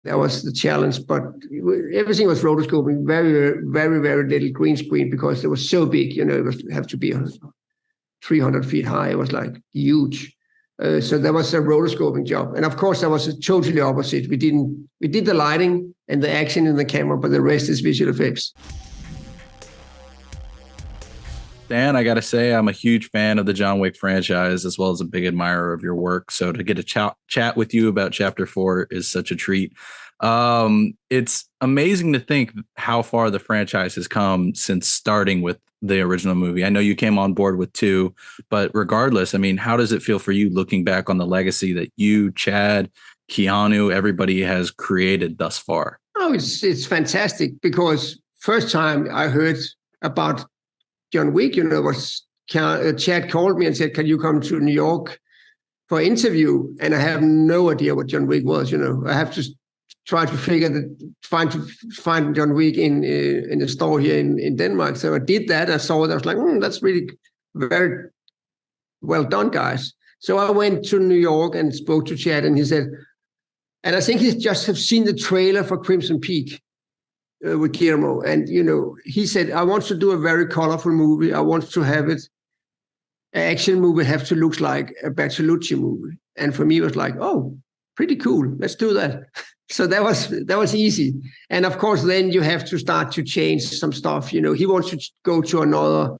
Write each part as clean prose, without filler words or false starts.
That was the challenge, but everything was rotoscoping, very, very, very little green screen because it was so big. It was have to be 300 feet high. It was like huge. So that was a rotoscoping job, and of course that was totally opposite. We did the lighting and the action in the camera, but the rest is visual effects. Dan, I got to say, I'm a huge fan of the John Wick franchise, as well as a big admirer of your work. So to get a chat with you about Chapter 4 is such a treat. It's amazing to think how far the franchise has come since starting with the original movie. I know you came on board with 2, but regardless, I mean, how does it feel for you looking back on the legacy that you, Chad, Keanu, everybody has created thus far? Oh, it's fantastic because first time I heard about John Wick, was Chad called me and said, "Can you come to New York for interview?" And I have no idea what John Wick was. I have to try to find John Wick in the store here in Denmark. So I did that. I saw it. I was like, that's really very well done, guys. So I went to New York and spoke to Chad, and he said, and I think he just have seen the trailer for Crimson Peak. With Guillermo, and he said, "I want to do a very colorful movie. I want to have it, an action movie, have to look like a Bertolucci movie." And for me, it was like, "Oh, pretty cool. Let's do that." So that was easy. And of course, then you have to start to change some stuff. He wants to go to another.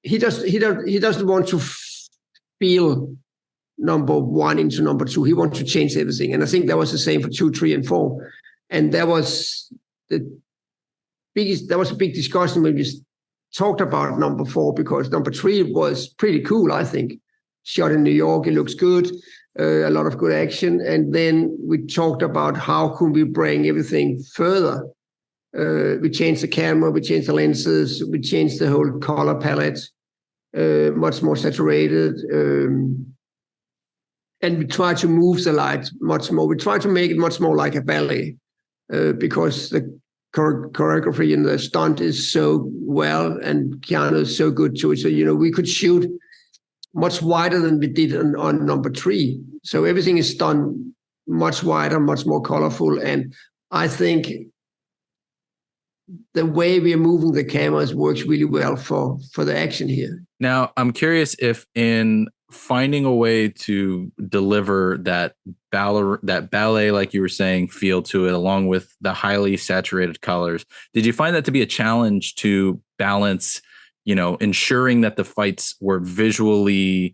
He doesn't want to feel number 1 into number 2. He wants to change everything, and I think that was the same for 2, 3, and 4. And that was a big discussion when we talked about number 4, because number 3 was pretty cool, I think. Shot in New York, it looks good, a lot of good action. And then we talked about how could we bring everything further. We changed the camera, we changed the lenses, we changed the whole color palette, much more saturated. And we try to move the light much more. We try to make it much more like a ballet. Because the choreography and the stunt is so well, and Keanu is so good to it. So, we could shoot much wider than we did on number 3. So everything is done much wider, much more colorful. And I think the way we are moving the cameras works really well for the action here. Now, I'm curious if in finding a way to deliver that ballet, like you were saying, feel to it, along with the highly saturated colors, did you find that to be a challenge to balance, ensuring that the fights were visually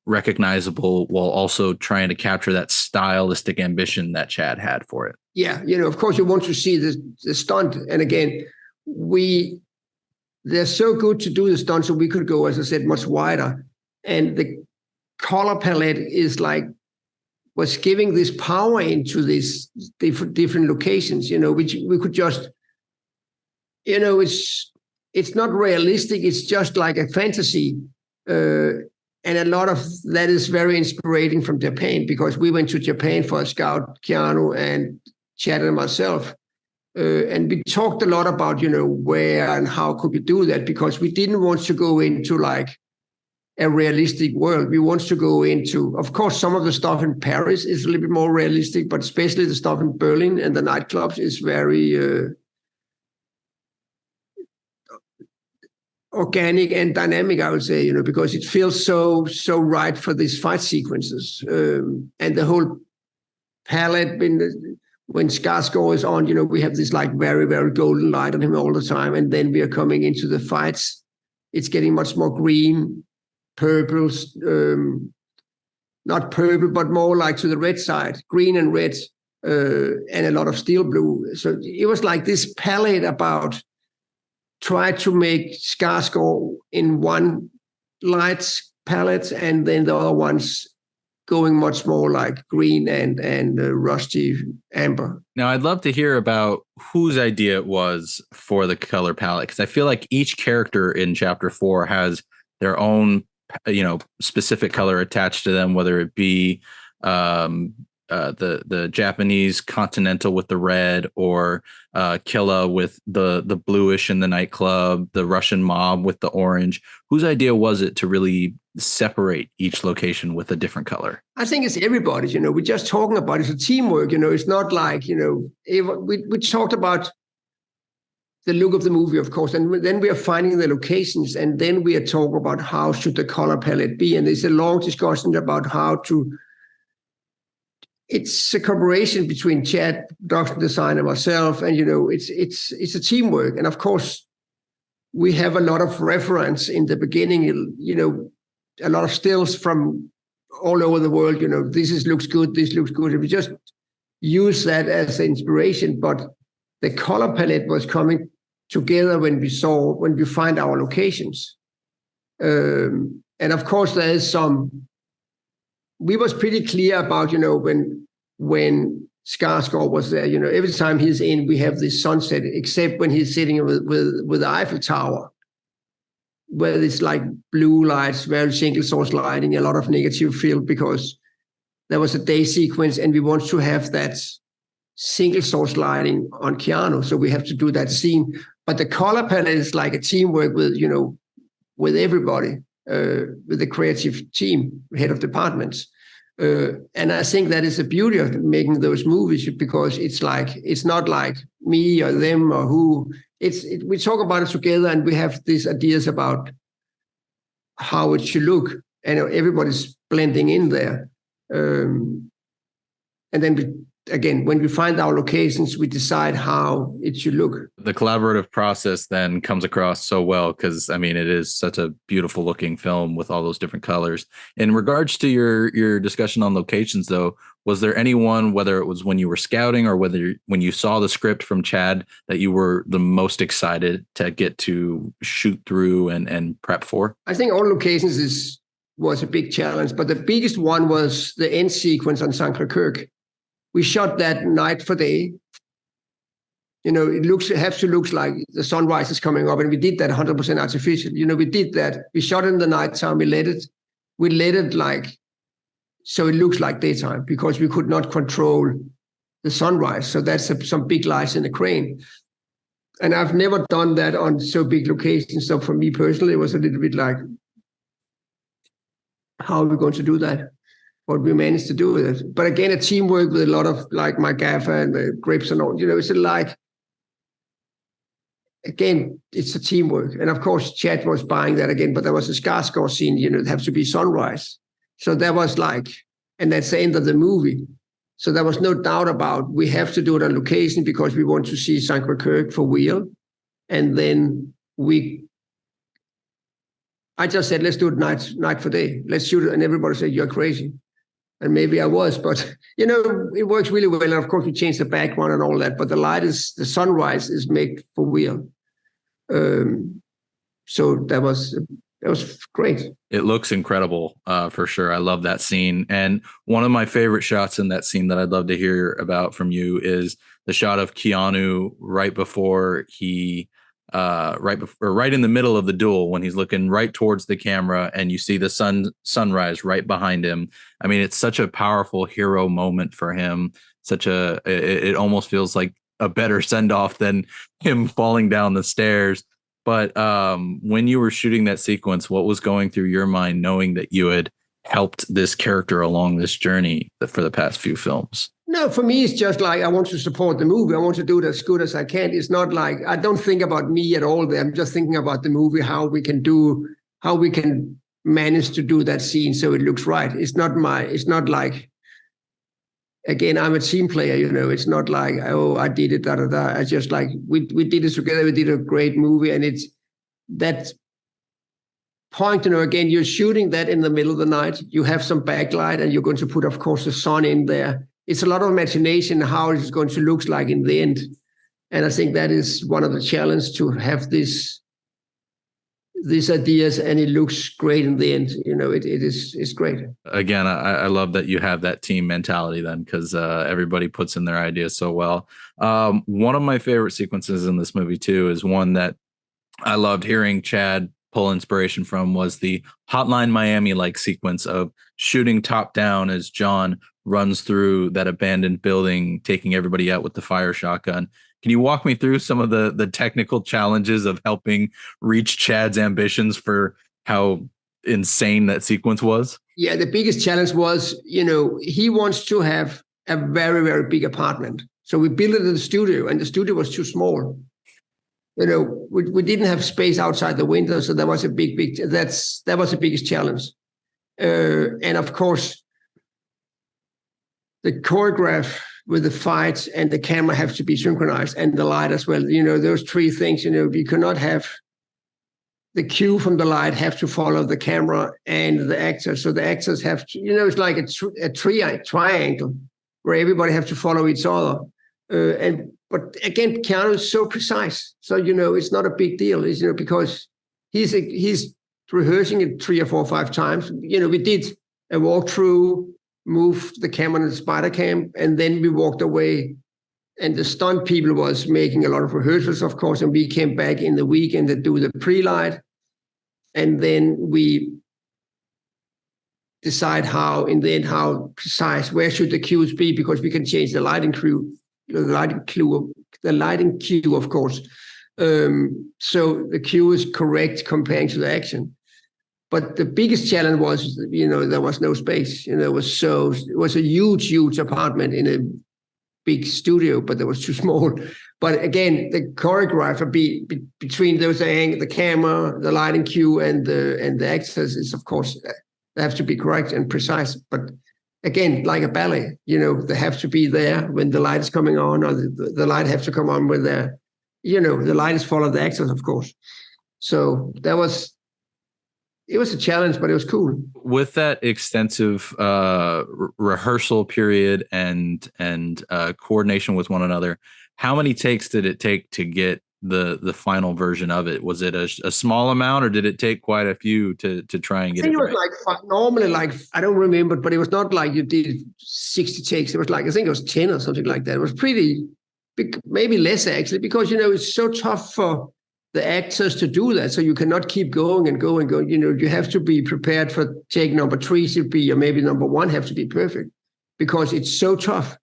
recognizable while also trying to capture that stylistic ambition that Chad had for it? Yeah, of course you want to see the stunt. And again, they're so good to do the stunt, so we could go, as I said, much wider. And the color palette was giving this power into these different locations, which we could just, it's not realistic. It's just like a fantasy. And a lot of that is very inspiring from Japan, because we went to Japan for a scout, Keanu and Chad and myself. And we talked a lot about, where and how could we do that, because we didn't want to go into a realistic world. We want to go into, of course, some of the stuff in Paris is a little bit more realistic, but especially the stuff in Berlin and the nightclubs is very organic and dynamic, I would say, because it feels so right for these fight sequences. And the whole palette, when Skarsgård is on, we have this very, very golden light on him all the time. And then we are coming into the fights. It's getting much more green, purples, not purple, but more like to the red side, green and red, and a lot of steel blue. So it was like this palette about try to make Skarsgård in one light palette, and then the other ones going much more like green and rusty amber. Now, I'd love to hear about whose idea it was for the color palette, because I feel like each character in Chapter 4 has their own specific color attached to them, whether it be the Japanese Continental with the red, or Killa with the bluish in the nightclub, the Russian mob with the orange. Whose idea was it to really separate each location with a different color? I think it's everybody's. We're just talking about it's a teamwork. It's not like we talked about the look of the movie, of course, and then we are finding the locations, and then we are talking about how should the color palette be, and there's a long discussion about how to. It's a collaboration between Chad, production designer, myself, and it's a teamwork. And of course, we have a lot of reference in the beginning. A lot of stills from all over the world. This looks good. This looks good. And we just use that as inspiration. But the color palette was coming together when we find our locations. And of course, there is some. We was pretty clear about, when Skarsgård was there, every time he's in, we have this sunset, except when he's sitting with the Eiffel Tower, where it's like blue lights, very single source lighting, a lot of negative field, because there was a day sequence and we want to have that single source lighting on Keanu. So we have to do that scene. But the color palette is like a teamwork with everybody. With the creative team, head of departments. And I think that is the beauty of making those movies, because it's not like me or them or who. We talk about it together, and we have these ideas about how it should look, and everybody's blending in there. And then again, when we find our locations, we decide how it should look. The collaborative process then comes across so well, because it is such a beautiful looking film with all those different colors. In regards to your discussion on locations, though, was there anyone, whether it was when you were scouting or when you saw the script from Chad, that you were the most excited to get to shoot through and prep for? I think all locations was a big challenge, but the biggest one was the end sequence on St. Kirk. We shot that night for day. It has to look like the sunrise is coming up, and we did that 100% artificial. We did that. We shot in the nighttime. We let it like so it looks like daytime, because we could not control the sunrise. So that's some big lights in the crane. And I've never done that on so big locations. So for me personally, it was a little bit like, how are we going to do that? What we managed to do with it. But again, a teamwork with a lot of like my gaffer and the grips and all, it's like, again, it's a teamwork. And of course, Chad was buying that again, but there was a Skarsgård scene, it has to be sunrise. So that was like, and that's the end of the movie. So there was no doubt about, we have to do it on location because we want to see St. Kirk for real. And then I just said, let's do it night for day. Let's shoot it. And everybody said, you're crazy. And maybe I was, but it works really well. And of course, we changed the background and all that. But the sunrise is made for real. So that was great. It looks incredible, for sure. I love that scene. And one of my favorite shots in that scene that I'd love to hear about from you is the shot of Keanu right before he. Right in the middle of the duel, when he's looking right towards the camera and you see the sunrise right behind him. It's such a powerful hero moment for him. It almost feels like a better send off than him falling down the stairs. But when you were shooting that sequence, what was going through your mind, knowing that you had helped this character along this journey for the past few films? No, for me, it's just like, I want to support the movie. I want to do it as good as I can. It's not like, I don't think about me at all there. I'm just thinking about the movie, how we can manage to do that scene so it looks right. It's not like, again, I'm a team player, it's not like, oh, I did it, da, da, da. I just like, we did it together. We did a great movie. And it's that point, again, you're shooting that in the middle of the night. You have some backlight and you're going to put, of course, the sun in there. It's a lot of imagination how it's going to look like in the end. And I think that is one of the challenges, to have these ideas and it looks great in the end. It's great. Again, I love that you have that team mentality then, because everybody puts in their ideas so well. One of my favorite sequences in this movie too is one that I loved hearing Chad pull inspiration from, was the Hotline Miami-like sequence of shooting top down as John runs through that abandoned building, taking everybody out with the fire shotgun. Can you walk me through some of the technical challenges of helping reach Chad's ambitions for how insane that sequence was? Yeah, the biggest challenge was, he wants to have a very, very big apartment. So we built it in the studio, and the studio was too small. We didn't have space outside the window, so that was a that was the biggest challenge. And of course, the choreograph with the fights and the camera have to be synchronized, and the light as well. Those three things. You cannot have the cue from the light have to follow the camera and the actors. So the actors have to. It's like a triangle where everybody have to follow each other. But again, Keanu is so precise. So it's not a big deal. Because he's rehearsing it 3 or 4 or 5 times. We did a walkthrough, moved the camera in the spider cam, and then we walked away. And the stunt people was making a lot of rehearsals, of course, and we came back in the weekend to do the pre-light. And then we decide how precise, where should the cues be, because we can change the lighting cue, of course. So the cue is correct comparing to the action. But the biggest challenge was, there was no space. It was a huge apartment in a big studio, but it was too small. But again, the choreographer between those the camera, the lighting cue, and the actors is, of course, they have to be correct and precise. But again, like a ballet, they have to be there when the light is coming on, or the light have to come on when the light is follow the actors, of course. So it was a challenge, but it was cool. With that extensive rehearsal period and coordination with one another, how many takes did it take to get the final version of it? Was it a small amount, or did it take quite a few to try and get it? I think it was normally I don't remember, but it was not like you did 60 takes. It was I think it was 10 or something like that. It was pretty big, maybe less actually, because it's so tough for the actors to do that. So you cannot keep going and go and go. You have to be prepared for take number 3 should be, or maybe number 1 have to be perfect, because it's so tough.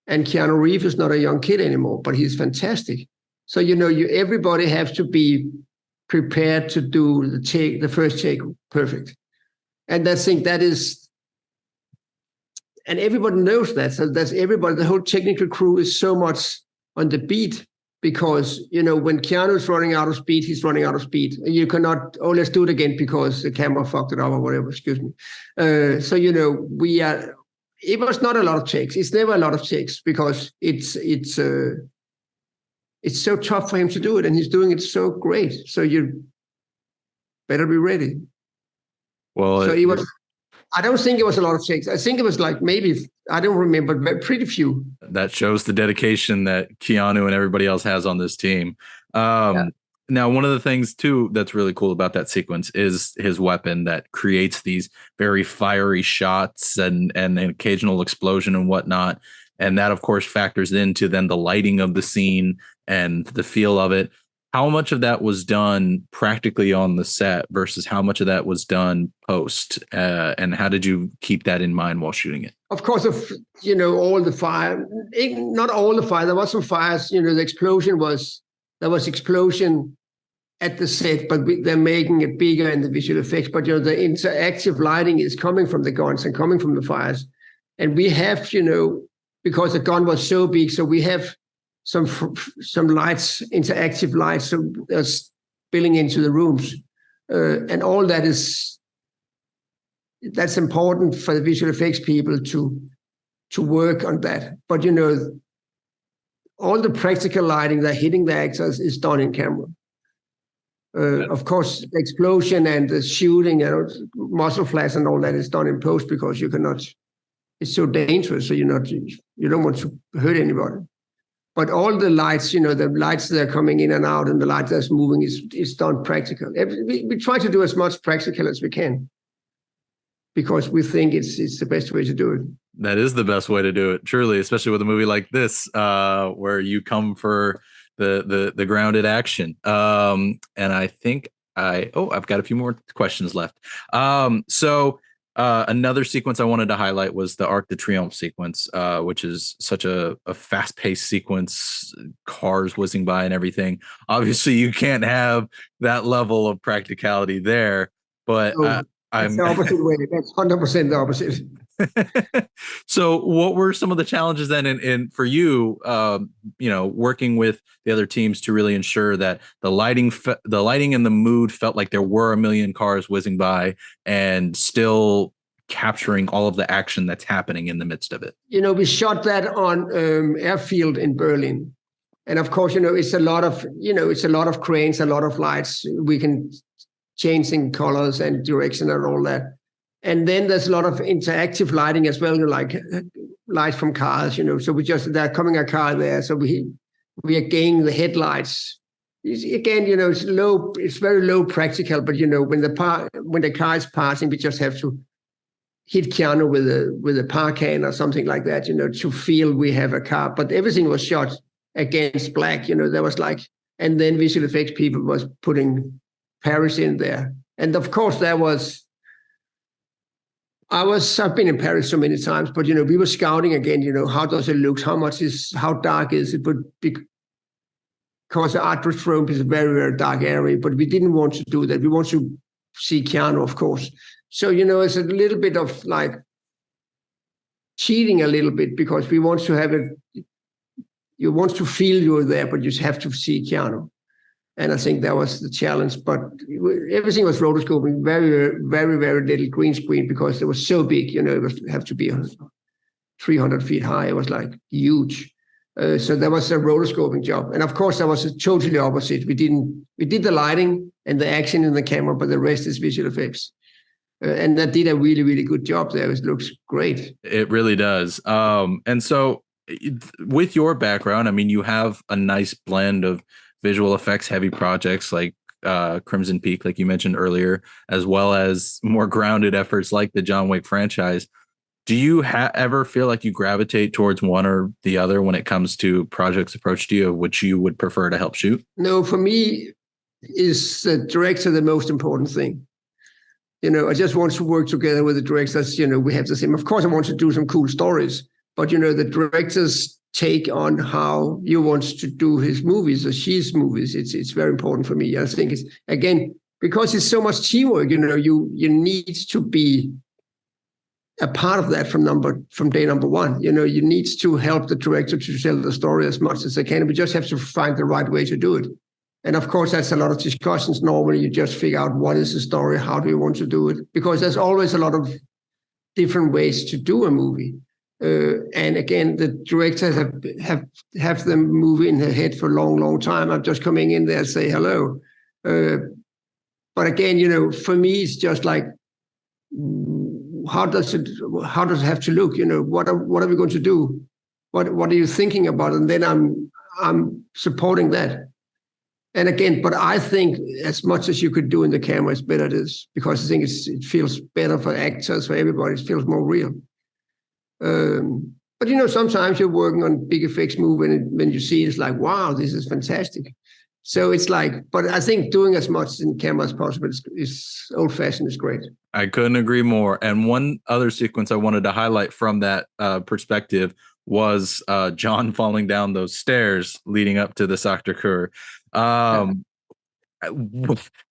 And Keanu Reeves is not a young kid anymore, but he's fantastic. So, everybody has to be prepared to do the first take perfect. And I think that is, and everybody knows that. So that's everybody, the whole technical crew is so much on the beat, because, when Keanu is running out of speed, he's running out of speed. You cannot, let's do it again because the camera fucked it up or whatever, excuse me. So, it was not a lot of takes. It's never a lot of takes, because it's so tough for him to do it, and he's doing it so great. So you better be ready. Well, so I don't think it was a lot of takes. I think it was maybe, I don't remember, but pretty few. That shows the dedication that Keanu and everybody else has on this team. Yeah. Now, one of the things too that's really cool about that sequence is his weapon that creates these very fiery shots and an occasional explosion and whatnot. And that, of course, factors into then the lighting of the scene and the feel of it. How much of that was done practically on the set versus how much of that was done post? And how did you keep that in mind while shooting it? Of course, all the fire, not all the fire, there was some fires, the explosion there was explosion at the set, but they're making it bigger in the visual effects. But, the interactive lighting is coming from the guns and coming from the fires. And we have, because the gun was so big, so we have some lights, interactive lights, so that's spilling into the rooms. And all that's important for the visual effects people to work on that. But, all the practical lighting that hitting the actors is done in camera. Of course, the explosion and the shooting and muzzle flash and all that is done in post, because you cannot, it's so dangerous. So you don't want to hurt anybody. But all the lights, the lights that are coming in and out and the light that's moving is done practical. We try to do as much practical as we can, because we think it's the best way to do it. That is the best way to do it, truly, especially with a movie like this, where you come for the grounded action. And I think I've got a few more questions left. So Another sequence I wanted to highlight was the Arc de Triomphe sequence, which is such a fast-paced sequence, cars whizzing by and everything. Obviously, you can't have that level of practicality there, but So that's I'm the opposite way. That's 100% the opposite. So what were some of the challenges then in for you, working with the other teams to really ensure that the lighting and the mood felt like there were a million cars whizzing by and still capturing all of the action that's happening in the midst of it? We shot that on airfield in Berlin. And of course, it's a lot of cranes, a lot of lights. We can change in colors and direction and all that. And then there's a lot of interactive lighting as well, like lights from cars, So they're coming a car there, so we are gaining the headlights. Again, it's very low practical, but when the car is passing, we just have to hit Keanu with a park can or something like that, to feel we have a car. But everything was shot against black, there was and then visual effects people was putting Paris in there. And of course I've been in Paris so many times, but we were scouting again, how does it look? How dark is it? But because the Arc de Triomphe is a very, very dark area, but we didn't want to do that. We want to see Keanu, of course. So, it's a little bit of cheating a little bit, because we want to have it, you want to feel you're there, but you have to see Keanu. And I think that was the challenge. But everything was rotoscoping, very, very, very little green screen, because it was so big. It was have to be 300 feet high. It was huge. So that was a rotoscoping job. And of course, that was totally opposite. We did the lighting and the action in the camera, but the rest is visual effects. And that did a really, really good job there. It looks great. It really does. And so with your background, I mean, you have a nice blend of visual effects heavy projects like Crimson Peak, like you mentioned earlier, as well as more grounded efforts like the John Wick franchise. Do you ever feel like you gravitate towards one or the other when it comes to projects approached to you, which you would prefer to help shoot? No, for me, is the director the most important thing. I just want to work together with the directors. We have the same. Of course, I want to do some cool stories, but the director's take on how he wants to do his movies or she's movies, it's very important for me. I think it's, again, because it's so much teamwork, you need to be a part of that from day number one. You need to help the director to tell the story as much as they can. We just have to find the right way to do it. And of course, that's a lot of discussions. Normally, you just figure out what is the story, how do you want to do it? Because there's always a lot of different ways to do a movie. And again, the directors have them move in their head for a long, long time. I'm just coming in there and say hello. But again, for me, it's just how does it have to look? What are we going to do? What are you thinking about? And then I'm supporting that. And again, but I think as much as you could do in the camera, it's better this, because I think it feels better for actors, for everybody. It feels more real. But sometimes you're working on big effects movie, and when you see it, it's like, wow, this is fantastic. So it's but I think doing as much in camera as possible is old-fashioned, is great. I couldn't agree more. And one other sequence I wanted to highlight from that perspective was John falling down those stairs leading up to the Sacré-Cœur.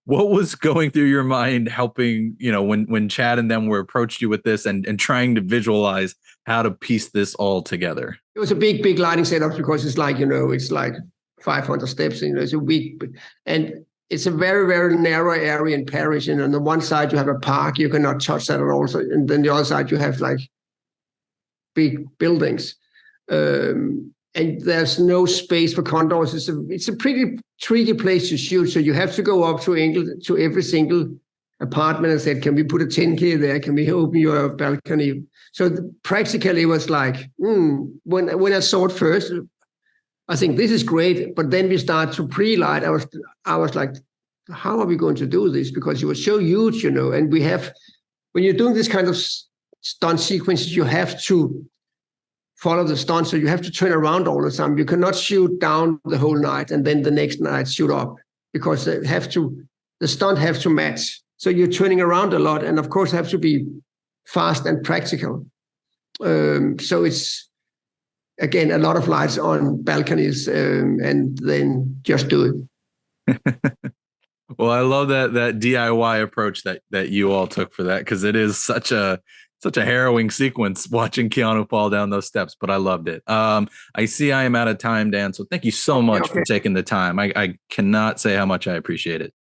What was going through your mind helping, when Chad and them were approached you with this and trying to visualize how to piece this all together? It was a big, big lighting setup, because it's it's 500 steps, it's a week. And it's a very, very narrow area in Paris. And on the one side, you have a park. You cannot touch that at all. So, and then the other side, you have big buildings. And there's no space for condors. It's a pretty tricky place to shoot. So you have to go up to every single apartment and say, can we put a 10K there? Can we open your balcony? So practically it was when I saw it first, I think this is great. But then we start to pre-light. I was like, how are we going to do this? Because it was so huge, and when you're doing this kind of stunt sequences, you have to follow the stunt. So you have to turn around all the time. You cannot shoot down the whole night and then the next night shoot up, because the stunt have to match. So you're turning around a lot. And of course, have to be fast and practical. So it's, again, a lot of lights on balconies, and then just do it. Well, I love that DIY approach that you all took for that, because it is such a harrowing sequence watching Keanu fall down those steps, but I loved it. I see I am out of time, Dan, so thank you so much for taking the time. I cannot say how much I appreciate it.